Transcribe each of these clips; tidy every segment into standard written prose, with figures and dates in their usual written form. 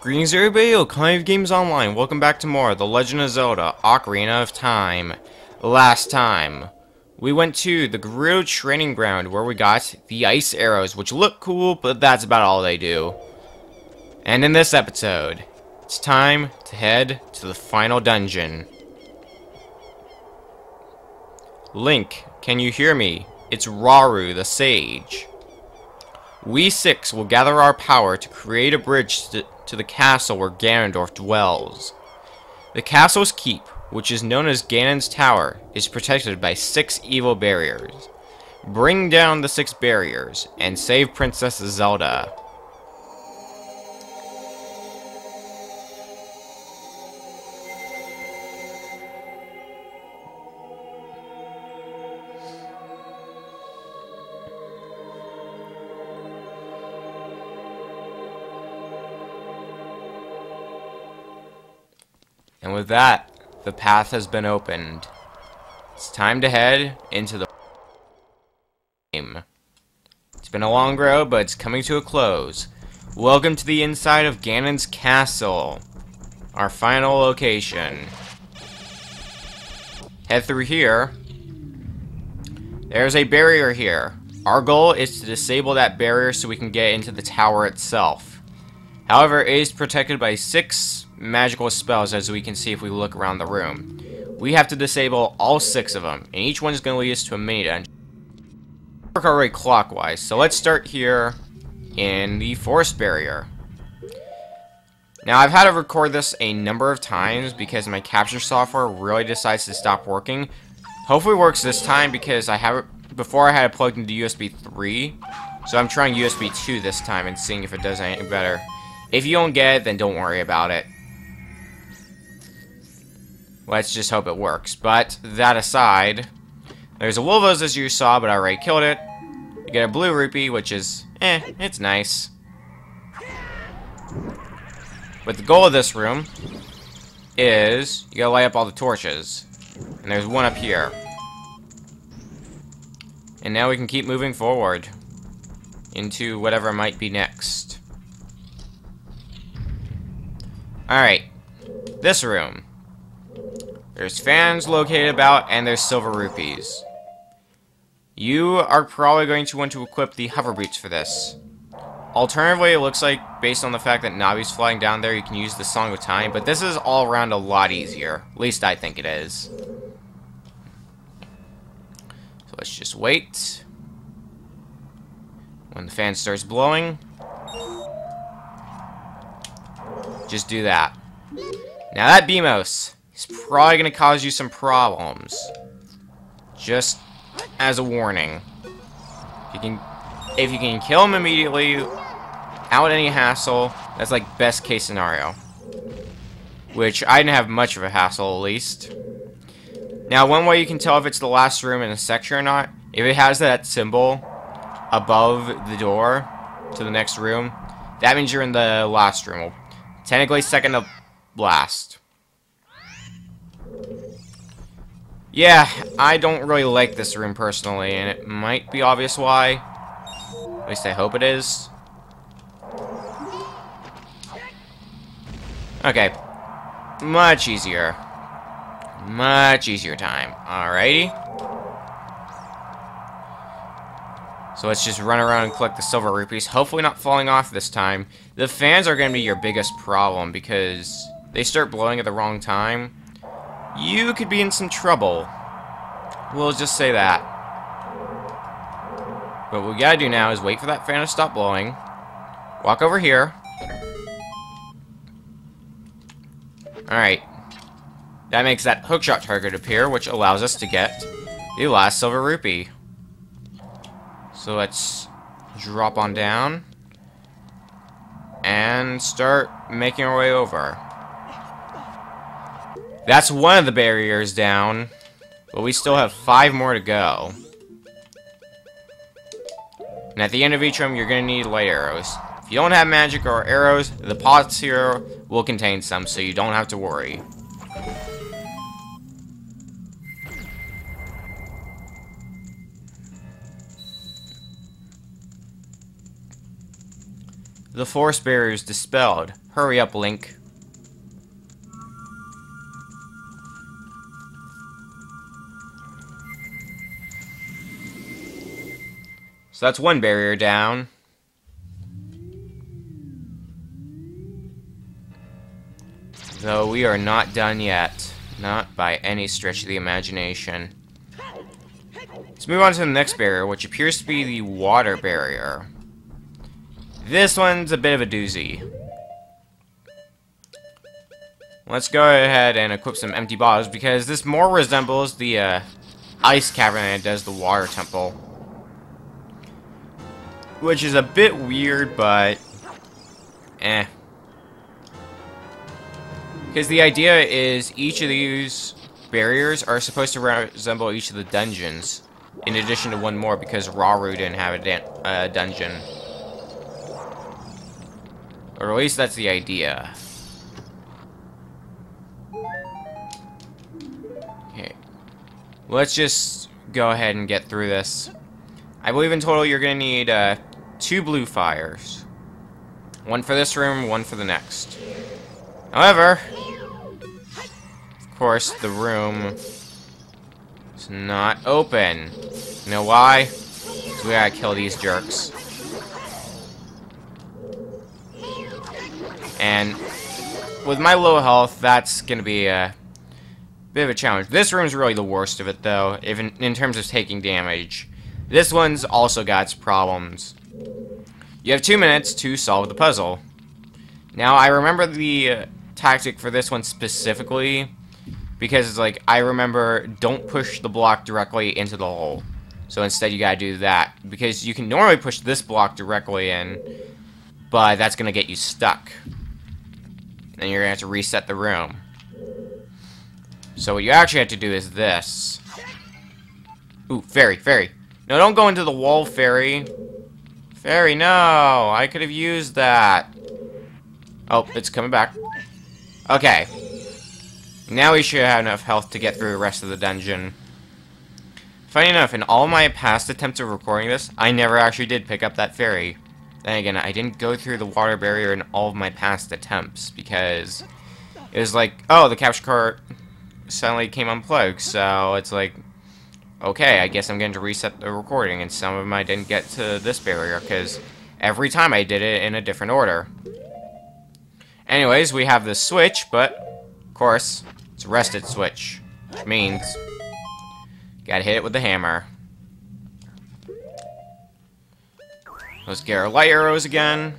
Greetings everybody, Ocarina of Games Online. Welcome back to more The Legend of Zelda, Ocarina of Time. Last time, we went to the Gerudo Training Ground where we got the ice arrows, which look cool, but that's about all they do. And in this episode, it's time to head to the final dungeon. Link, can you hear me? It's Rauru, the sage. We six will gather our power to create a bridge to the castle where Ganondorf dwells. The castle's keep, which is known as Ganon's Tower, is protected by 6 evil barriers. Bring down the 6 barriers and save Princess Zelda. And with that, the path has been opened. It's time to head into the game. It's been a long road, but it's coming to a close. Welcome to the inside of Ganon's castle, our final location. Head through here. There's a barrier here. Our goal is to disable that barrier so we can get into the tower itself. However, it is protected by 6 magical spells, as we can see if we look around the room. We have to disable all 6 of them, and each one is going to lead us to a mini dungeon. Work our way clockwise, so let's start here in the forest barrier. Now, I've had to record this a number of times because my capture software really decides to stop working. Hopefully it works this time because before I had it plugged into USB 3, so I'm trying USB 2 this time and seeing if it does anything better. If you don't get it, then don't worry about it. Let's just hope it works. But that aside, there's a Wolvos as you saw, but I already killed it. You get a blue rupee, which is, it's nice. But the goal of this room is you gotta light up all the torches. And there's one up here. And now we can keep moving forward into whatever might be next. Alright, this room. There's fans located about, and there's silver rupees. You are probably going to want to equip the hover boots for this. Alternatively, it looks like, based on the fact that Navi's flying down there, you can use the Song of Time, but this is all around a lot easier. At least I think it is. So let's just wait. When the fan starts blowing, just do that. Now that Beamos is probably going to cause you some problems. Just as a warning. If you can kill him immediately, without any hassle, that's like best case scenario. Which I didn't have much of a hassle, at least. Now, one way you can tell if it's the last room in a section or not, if it has that symbol above the door to the next room, that means you're in the last room. Well, technically second to last. Yeah, I don't really like this room personally, and it might be obvious why. At least I hope it is. Okay. Much easier. Much easier time. Alrighty. So let's just run around and collect the silver rupees. Hopefully not falling off this time. The fans are going to be your biggest problem because they start blowing at the wrong time. You could be in some trouble. We'll just say that. But what we gotta do now is wait for that fan to stop blowing. Walk over here. Alright. That makes that hookshot target appear, which allows us to get the last silver rupee. So let's drop on down and start making our way over. That's one of the barriers down, but we still have 5 more to go. And at the end of each room, you're going to need light arrows. If you don't have magic or arrows, the pots here will contain some, so you don't have to worry. The force barrier is dispelled. Hurry up, Link. So that's one barrier down. Though we are not done yet. Not by any stretch of the imagination. Let's move on to the next barrier, which appears to be the water barrier. This one's a bit of a doozy. Let's go ahead and equip some empty bottles, because this more resembles the ice cavern than it does the water temple. Which is a bit weird, but eh. Because the idea is each of these barriers are supposed to resemble each of the dungeons, in addition to one more, because Rauru didn't have a dungeon. Or at least that's the idea. Okay. Let's just go ahead and get through this. I believe in total you're going to need 2 blue fires. One for this room, one for the next. However, of course, the room is not open. You know why? Because we gotta kill these jerks. And with my low health, that's gonna be a bit of a challenge. This room's really the worst of it, though, even in terms of taking damage. This one's also got its problems. You have 2 minutes to solve the puzzle. Now, I remember the tactic for this one specifically, because it's like, I remember, don't push the block directly into the hole. So instead you gotta do that, because you can normally push this block directly in, but that's gonna get you stuck. And you're gonna have to reset the room. So what you actually have to do is this. Ooh, fairy, fairy. No, don't go into the wall, fairy. Fairy, no! I could have used that. Oh, it's coming back. Okay. Now we should have enough health to get through the rest of the dungeon. Funny enough, in all my past attempts of recording this, I never actually did pick up that fairy. Then again, I didn't go through the water barrier in all of my past attempts, because it was like, oh, the capture card suddenly came unplugged, so it's like, okay, I guess I'm going to reset the recording, and some of them I didn't get to this barrier, because every time I did it in a different order. Anyways, we have this switch, but, of course, it's a rested switch, which means gotta hit it with the hammer. Let's get our light arrows again.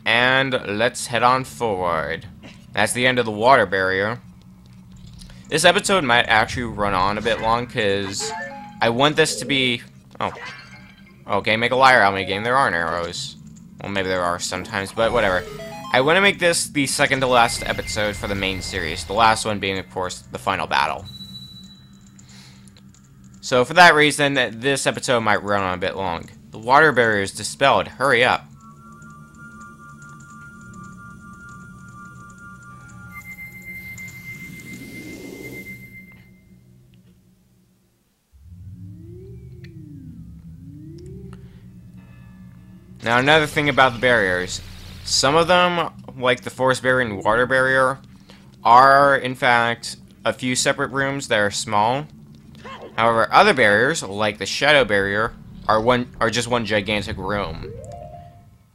And let's head on forward. That's the end of the water barrier. This episode might actually run on a bit long, because I want this to be... Oh. Okay, make a liar out of me game. There aren't arrows. Well, maybe there are sometimes, but whatever. I want to make this the second to last episode for the main series. The last one being, of course, the final battle. So, for that reason, this episode might run on a bit long. The water barrier is dispelled. Hurry up. Now, another thing about the barriers. Some of them, like the force barrier and water barrier, are, in fact, a few separate rooms that are small. However, other barriers, like the shadow barrier, are just one gigantic room.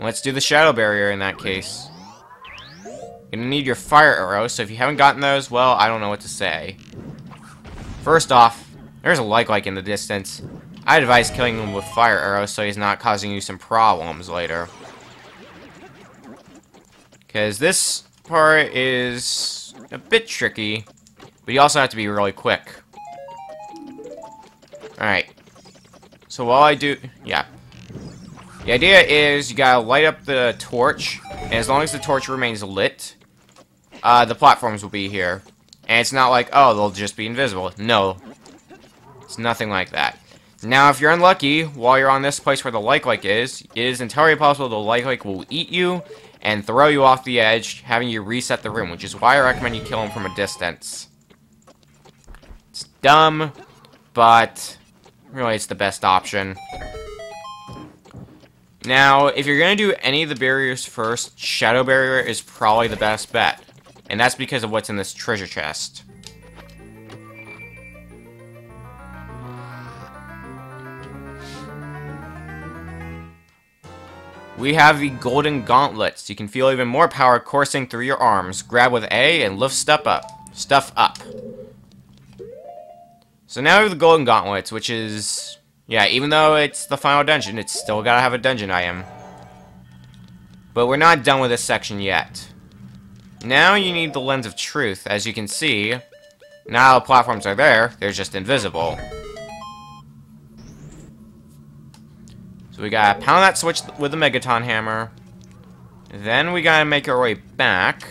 Let's do the shadow barrier in that case. You're gonna need your fire arrows, so if you haven't gotten those, well, I don't know what to say. First off, there's a like in the distance. I advise killing him with fire arrows so he's not causing you some problems later. Because this part is a bit tricky, but you also have to be really quick. Alright. So while I do... Yeah. The idea is you gotta light up the torch, and as long as the torch remains lit, the platforms will be here. And it's not like, oh, they'll just be invisible. No. It's nothing like that. Now, if you're unlucky, while you're on this place where the like is, it is entirely possible the like will eat you and throw you off the edge, having you reset the room, which is why I recommend you kill him from a distance. It's dumb, but really it's the best option. Now, if you're going to do any of the barriers first, Shadow Barrier is probably the best bet. And that's because of what's in this treasure chest. We have the golden gauntlets. You can feel even more power coursing through your arms. Grab with A and lift stuff up. So now we have the golden gauntlets, which is... yeah, even though it's the final dungeon, it's still gotta have a dungeon item. But we're not done with this section yet. Now you need the Lens of Truth. As you can see, now the platforms are there, they're just invisible. So we gotta pound that switch with the Megaton Hammer. Then we gotta make our way back.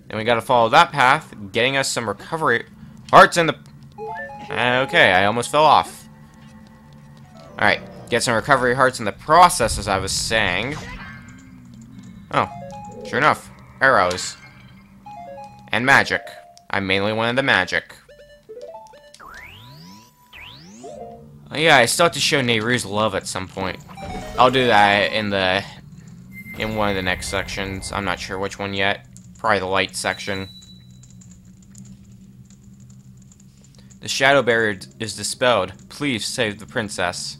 And we gotta follow that path, getting us some recovery hearts in the... okay, I almost fell off. Alright, get some recovery hearts in the process, as I was saying. Oh, sure enough. Arrows. And magic. I mainly wanted the magic. Oh, yeah, I still have to show Nehru's love at some point. I'll do that in one of the next sections. I'm not sure which one yet. Probably the light section. The shadow barrier is dispelled. Please save the princess.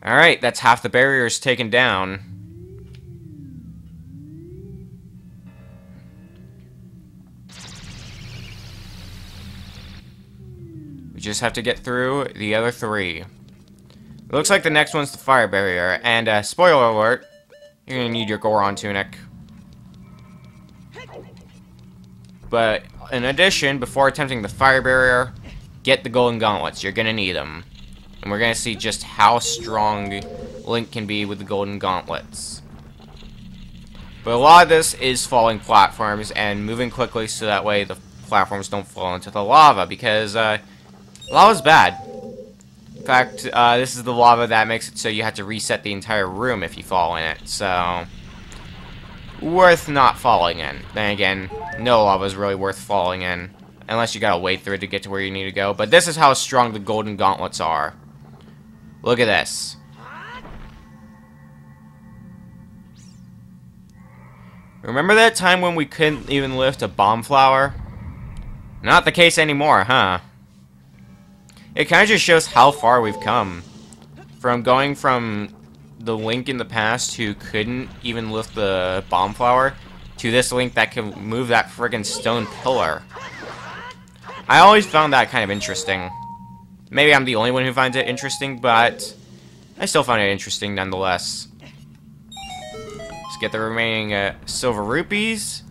Alright, that's half the barriers taken down. We just have to get through the other three. It looks like the next one's the fire barrier, and spoiler alert, you're gonna need your Goron tunic. But in addition, before attempting the fire barrier, get the golden gauntlets. You're gonna need them. And we're gonna see just how strong Link can be with the golden gauntlets. But a lot of this is falling platforms and moving quickly so that way the platforms don't fall into the lava, because lava's bad. In fact, this is the lava that makes it so you have to reset the entire room if you fall in it, so... worth not falling in. Then again, no lava is really worth falling in, unless you gotta wade through it to get to where you need to go. But this is how strong the golden gauntlets are. Look at this. Remember that time when we couldn't even lift a bomb flower? Not the case anymore, huh? It kind of just shows how far we've come. From going from the Link in the past who couldn't even lift the bomb flower, to this Link that can move that friggin' stone pillar. I always found that kind of interesting. Maybe I'm the only one who finds it interesting, but I still find it interesting nonetheless. Let's get the remaining silver rupees,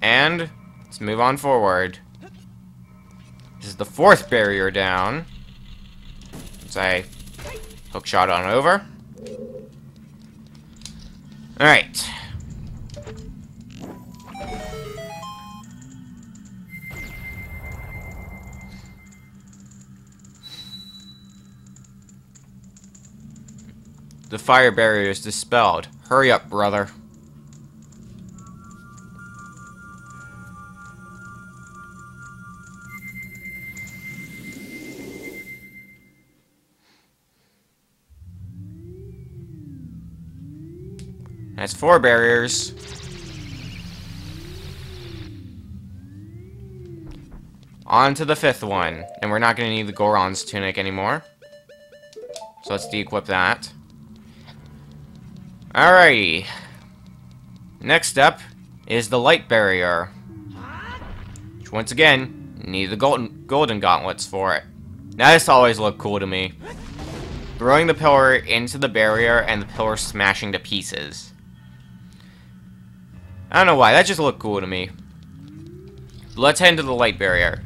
and let's move on forward. This is the fourth barrier down. Let's say hook shot on over. Alright. The fire barrier is dispelled. Hurry up, brother. That's 4 barriers. On to the 5th one. And we're not going to need the Goron's tunic anymore. So let's de-equip that. Alrighty. Next up is the light barrier. Which, once again, need the golden gauntlets for it. Now this always looked cool to me. Throwing the pillar into the barrier and the pillar smashing to pieces. I don't know why, that just looked cool to me. Let's head into the light barrier.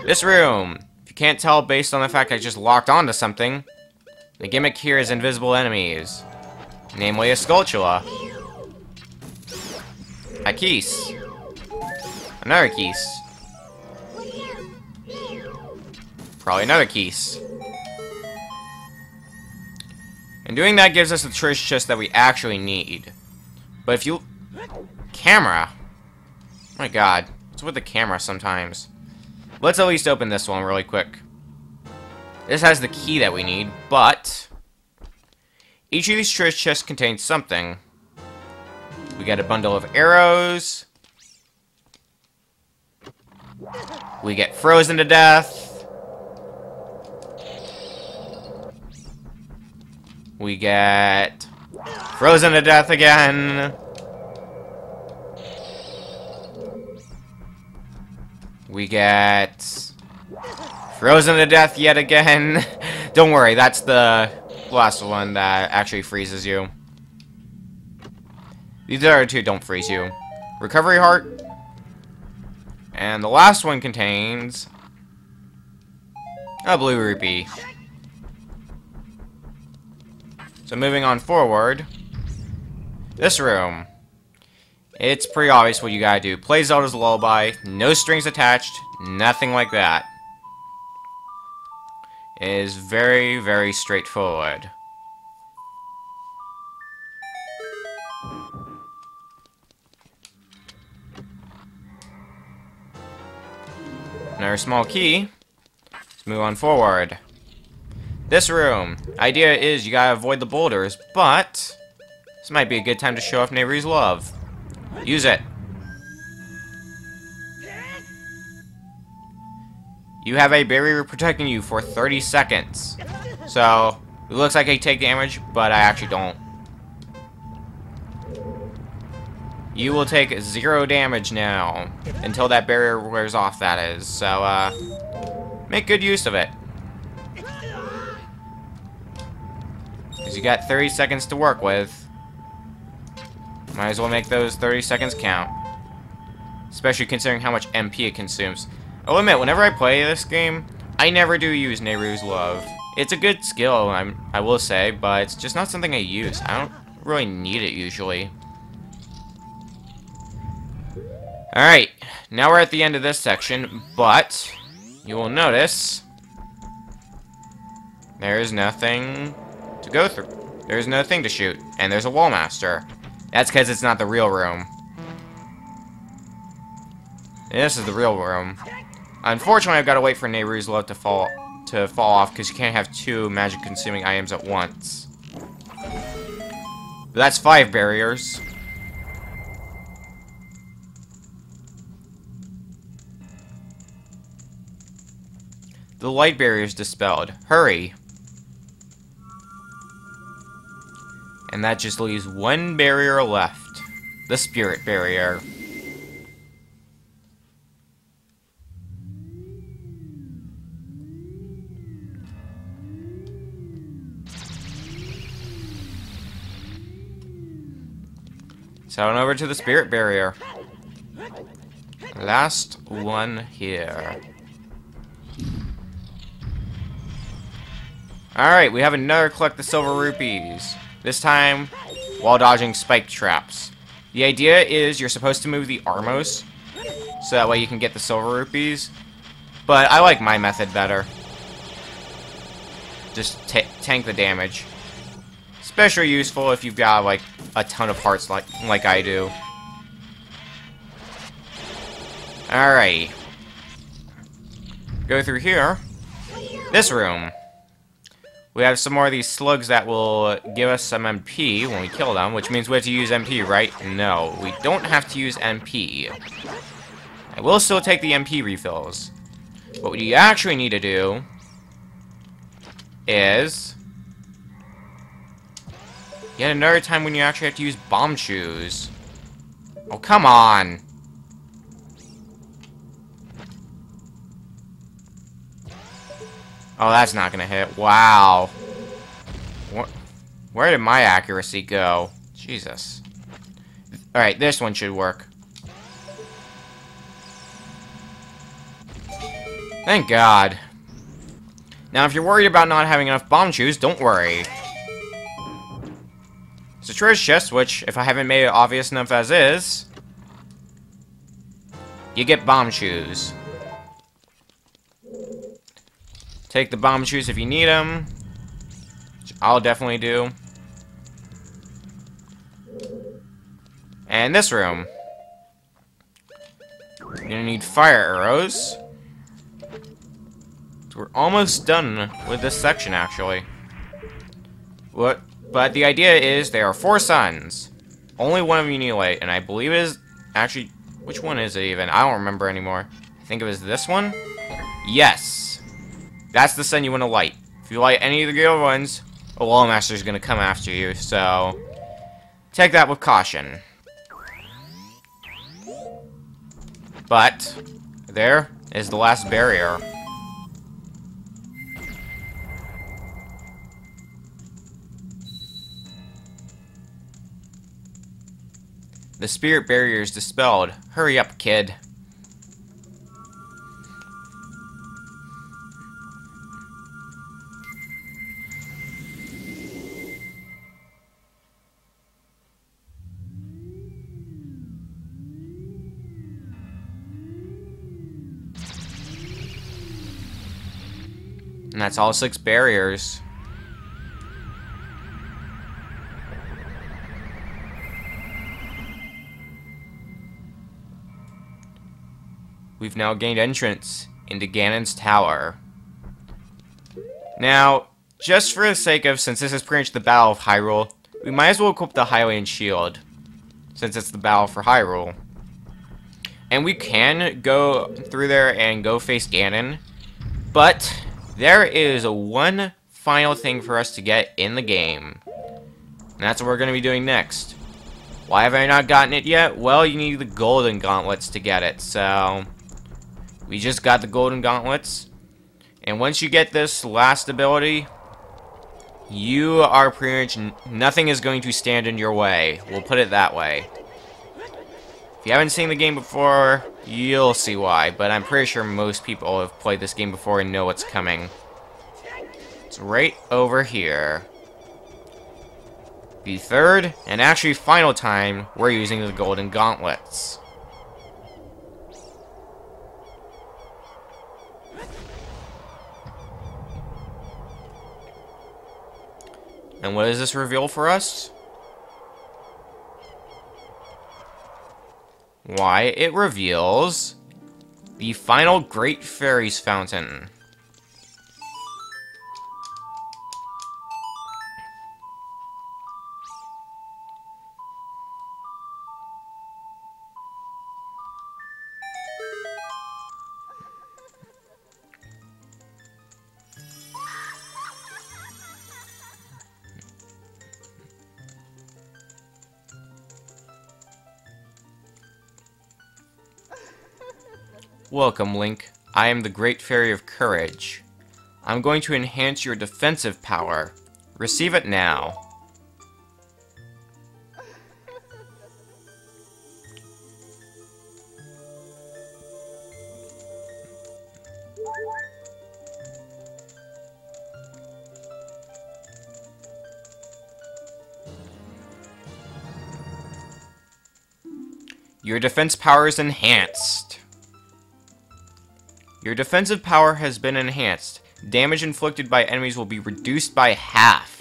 This room. If you can't tell based on the fact I just locked onto something, the gimmick here is invisible enemies. Namely a Skulltula. A Keese. Another Keese. Probably another Keese. And doing that gives us the treasure chest that we actually need. But if you... Camera! Oh my god. What's with the camera sometimes? Let's at least open this one really quick. This has the key that we need, but each of these treasure chests contains something. We got a bundle of arrows. We get frozen to death. We get frozen to death again. We get frozen to death yet again. Don't worry, that's the last one that actually freezes you. These other two don't freeze you. Recovery heart. And the last one contains a blue rupee. So moving on forward. This room. It's pretty obvious what you gotta do. Play Zelda's Lullaby. No strings attached. Nothing like that. It is very, very straightforward. Another small key. Let's move on forward. This room. Idea is you gotta avoid the boulders, but this might be a good time to show off Nehru's love. Use it. You have a barrier protecting you for 30 seconds. So, it looks like I take damage, but I actually don't. You will take 0 damage now. Until that barrier wears off, that is. So, make good use of it. Because you got 30 seconds to work with. Might as well make those 30 seconds count. Especially considering how much MP it consumes. I'll admit, whenever I play this game, I never do use Nehru's Love. It's a good skill, I will say, but it's just not something I use. I don't really need it usually. Alright, now we're at the end of this section, but you will notice there's nothing to go through. There's nothing to shoot, and there's a wall master. That's because it's not the real room. And this is the real room. Unfortunately, I've got to wait for Nehru's Love to fall off because you can't have 2 magic-consuming items at once. But that's 5 barriers. The light barrier is dispelled. Hurry! And that just leaves 1 barrier left. The spirit barrier. So on over to the spirit barrier. Last one here. Alright, we have another collect the silver rupees. This time, while dodging spike traps. The idea is you're supposed to move the Armos, so that way you can get the silver rupees. But I like my method better. Just tank the damage. Especially useful if you've got, like, a ton of hearts like I do. Alright. Go through here. This room. We have some more of these slugs that will give us some MP when we kill them, which means we have to use MP, right? No, we don't have to use MP. I will still take the MP refills. But what you actually need to do is yet another time when you actually have to use bomb shoes. Oh, come on! Oh, that's not gonna hit. Wow. Where did my accuracy go? Jesus. Alright, this one should work. Thank God. Now, if you're worried about not having enough bomb shoes, don't worry. It's a treasure chest, which, if I haven't made it obvious enough as is, you get bomb shoes. Take the bomb shoes if you need them, which I'll definitely do. And this room. You're gonna need fire arrows. So we're almost done with this section, actually. But the idea is there are 4 suns. Only one of you need to light, and I believe it is... Actually, which one is it even? I don't remember anymore. I think it was this one? Yes! That's the sun you want to light. If you light any of the other ones, a Wall Master is going to come after you, so... take that with caution. But, there is the last barrier. The spirit barrier is dispelled. Hurry up, kid. And that's all 6 barriers. We've now gained entrance into Ganon's Tower. Now, just for the sake of, since this is pretty much the Battle of Hyrule, we might as well equip the Hylian Shield, since it's the Battle for Hyrule. And we can go through there and go face Ganon, but there is one final thing for us to get in the game. And that's what we're going to be doing next. Why have I not gotten it yet? Well, you need the golden gauntlets to get it, so... we just got the golden gauntlets. And once you get this last ability, you are pretty much... nothing is going to stand in your way. We'll put it that way. If you haven't seen the game before, you'll see why. But I'm pretty sure most people have played this game before and know what's coming. It's right over here. The third, and actually final time, we're using the golden gauntlets. And what does this reveal for us? Why, it reveals the final Great Fairies Fountain. Welcome, Link. I am the Great Fairy of Courage. I'm going to enhance your defensive power. Receive it now. Your defense power is enhanced. Your defensive power has been enhanced. Damage inflicted by enemies will be reduced by half.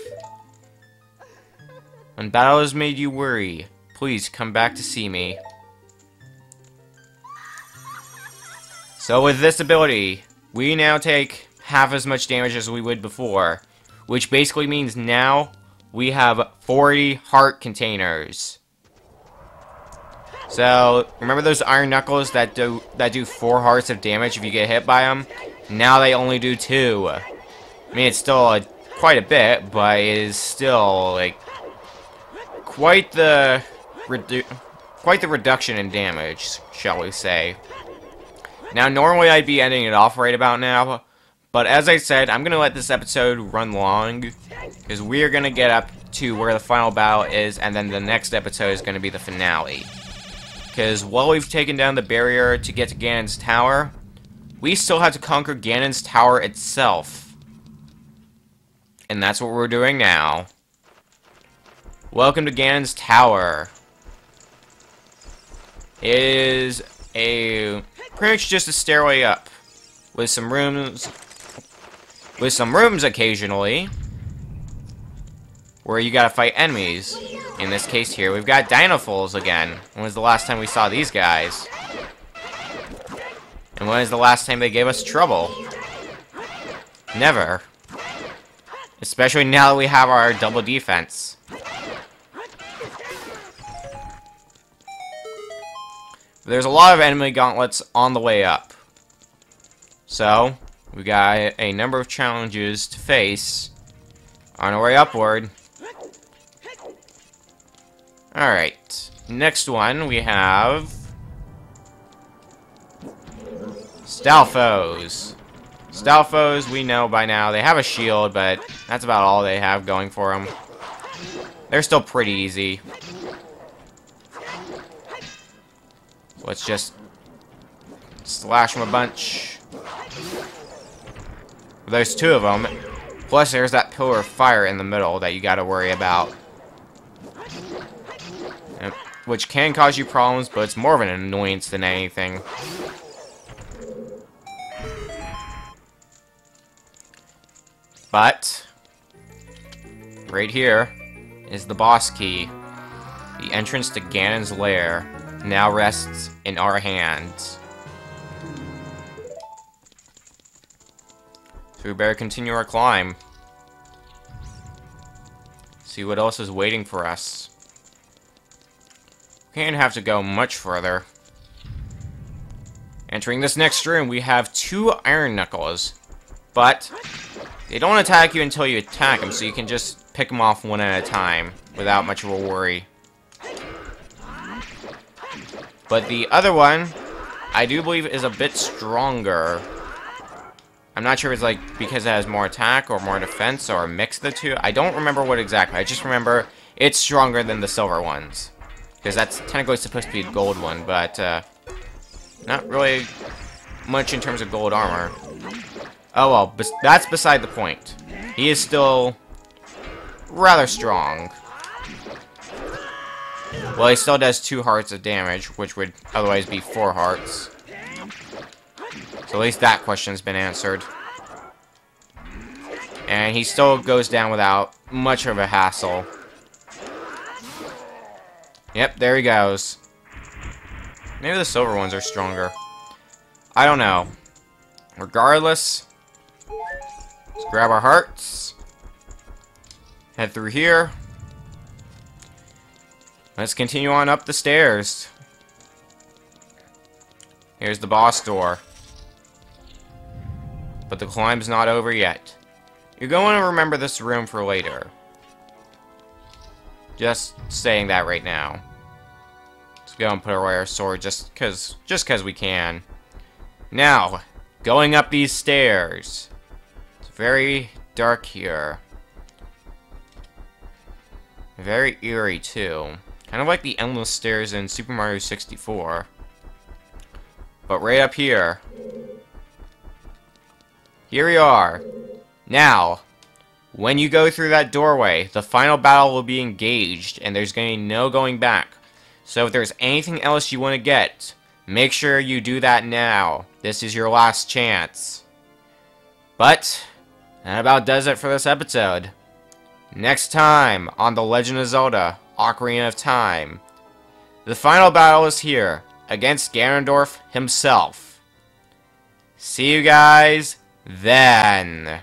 When battle has made you worry, please come back to see me. So with this ability, we now take half as much damage as we would before, which basically means now we have 40 heart containers. So, remember those iron knuckles that do 4 hearts of damage if you get hit by them? Now they only do 2. I mean, it's still quite a bit, but it is still, like, quite the reduction in damage, shall we say. Now, normally I'd be ending it off right about now, but as I said, I'm going to let this episode run long, because we are going to get up to where the final battle is, and then the next episode is going to be the finale. Because while we've taken down the barrier to get to Ganon's Tower, we still have to conquer Ganon's Tower itself. And that's what we're doing now. Welcome to Ganon's Tower. It is pretty much just a stairway up, with some rooms occasionally, where you gotta fight enemies. In this case here, we've got Dinofools again. When was the last time we saw these guys? And when is the last time they gave us trouble? Never. Especially now that we have our double defense. There's a lot of enemy gauntlets on the way up. So, we got a number of challenges to face on our way upward. Alright. Next one, we have Stalfos. Stalfos, we know by now, they have a shield, but that's about all they have going for them. They're still pretty easy. Let's just slash them a bunch. There's two of them. Plus, there's that pillar of fire in the middle that you gotta worry about. Which can cause you problems, but it's more of an annoyance than anything. But right here is the boss key. The entrance to Ganon's lair now rests in our hands. So we better continue our climb. See what else is waiting for us. We can't have to go much further. Entering this next room, we have two iron knuckles. But they don't attack you until you attack them, so you can just pick them off one at a time without much of a worry. But the other one, I do believe, is a bit stronger. I'm not sure if it's like because it has more attack or more defense or a mix of the two. I don't remember what exactly. I just remember it's stronger than the silver ones. Because that's technically supposed to be a gold one, but not really much in terms of gold armor. Oh well, that's beside the point. He is still rather strong. Well, he still does 2 hearts of damage, which would otherwise be 4 hearts. So at least that question's been answered. And he still goes down without much of a hassle. Yep, there he goes. Maybe the silver ones are stronger. I don't know. Regardless, let's grab our hearts. Head through here. Let's continue on up the stairs. Here's the boss door. But the climb's not over yet. You're going to remember this room for later. Just saying that right now. Let's go and put away our sword just cause we can. Now, going up these stairs. It's very dark here. Very eerie too. Kind of like the endless stairs in Super Mario 64. But right up here. Here we are. Now, when you go through that doorway, the final battle will be engaged, and there's going to be no going back. So if there's anything else you want to get, make sure you do that now. This is your last chance. But, that about does it for this episode. Next time on The Legend of Zelda, Ocarina of Time, the final battle is here, against Ganondorf himself. See you guys then.